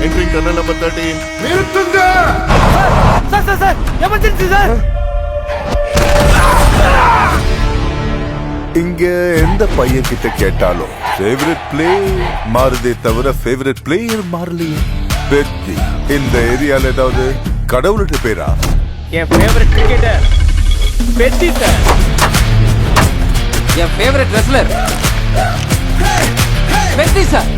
Entering tunnel number 13. நிறுத்துங்க. Sir emergency sir. இங்க எந்த பையன் கிட்ட கேட்டாலும் ஃபேவரட் பிளே மாறுதே தவிர ஃபேவரட் பிளேயர் மாறலையே. பெத்தி இந்த ஏரியால ஏதாவது கடவுளுடைய பேரா? என் ஃபேவரட் கிரிக்கெட்டர் பெத்தி சார். என் ஃபேவரட் ரெஸ்லர் பெத்தி சார்.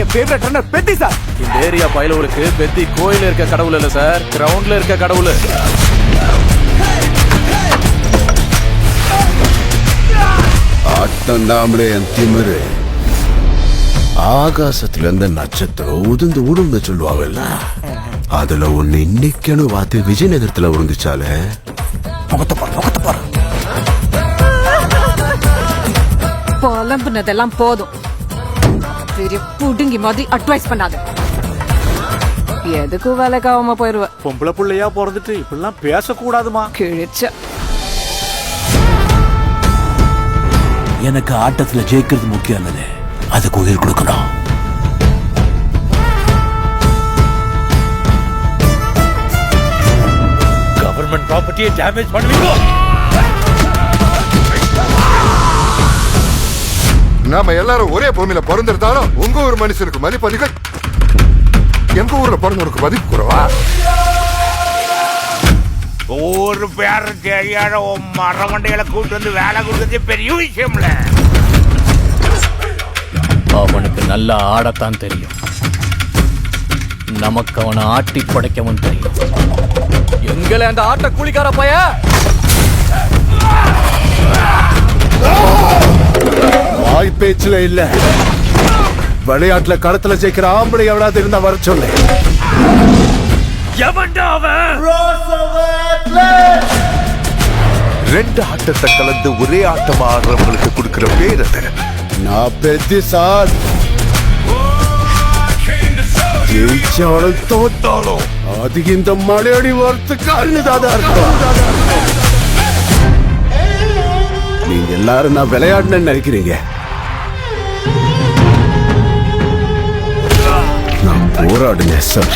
என் ஃபேவரட் ரன்னர் பெத்தி சார். இந்த ஏரியா பயலவருக்கு பெத்தி கோயில இருக்க கடவுள் இல்ல சார், கிரவுண்ட்ல இருக்க கடவுள். ஆட்டம் தாமலே என் திமிரு. ஆகாசத்துல இருந்து நட்சத்திரம் உதிர்ந்து உடுங்க சொல்லுவாங்கல்ல, அதுல ஒண்ணு இன்னைக்குன்னு பார்த்து விஜயநகரத்துல உருந்துச்சாலே. முகத்தை பாரு. புலம்புனதெல்லாம் போதும். பெரிய புடுங்கி மாதிரி அட்வைஸ் பண்ணாத. எதுக்கும் வேலைக்காவாம போயிருவ. பொம்பளை புள்ளையா பிறந்துட்டு இப்படிலாம் பேசக்கூடாதுமா. கிழிச்ச. எனக்கு ஆட்டத்துல ஜெயிக்கிறது முக்கியம் இல்லது, அதுக்கு உயிர் கொடுக்கணும். கவர்மெண்ட் ப்ராப்பர்ட்டியை டேமேஜ் பண்ணுவீங்க. நாம எல்லாரும் ஒரே பூமியில பிறந்திருந்தாலும் உங்க ஊர் மனுஷனுக்கு மதிப்பு அதிகம், எங்க ஊர்ல பிறந்தவனுக்கு மதிப்பு குறைவா? ஒரு பேர தெரியாத மரமண்டைகளை கூட்டு வந்து வேலை கொடுக்கறது பெரிய விஷயம்ல. அவனுக்கு நல்லா ஆடத்தான் தெரியும், நமக்கு அவனை ஆட்டி படைக்கவும் தெரியும். எங்களை அந்த ஆட்ட கூலிக்கார பைய வாய் பேச்சுல இல்ல, விளையாட்டுல களத்துல ஜெயிக்கிற ஆம்பளை எவ்வளவு இருந்தா வர சொல்லு. ரெண்டு ஆட்டத்தை கலந்து ஒரே ஆட்டமா ஆடுறவங்களுக்கு கொடுக்கிற பேர் அது. நான் பெத்தி சார். ஜெயிச்சாலும் தோத்தாலும் அது இந்த மலையடி வரத்துக்கு அருணுதாதான் இருக்கும். நீங்க எல்லாரும் நான் விளையாடுன்னு நினைக்கிறீங்க, நான் போராடுங்க சார்.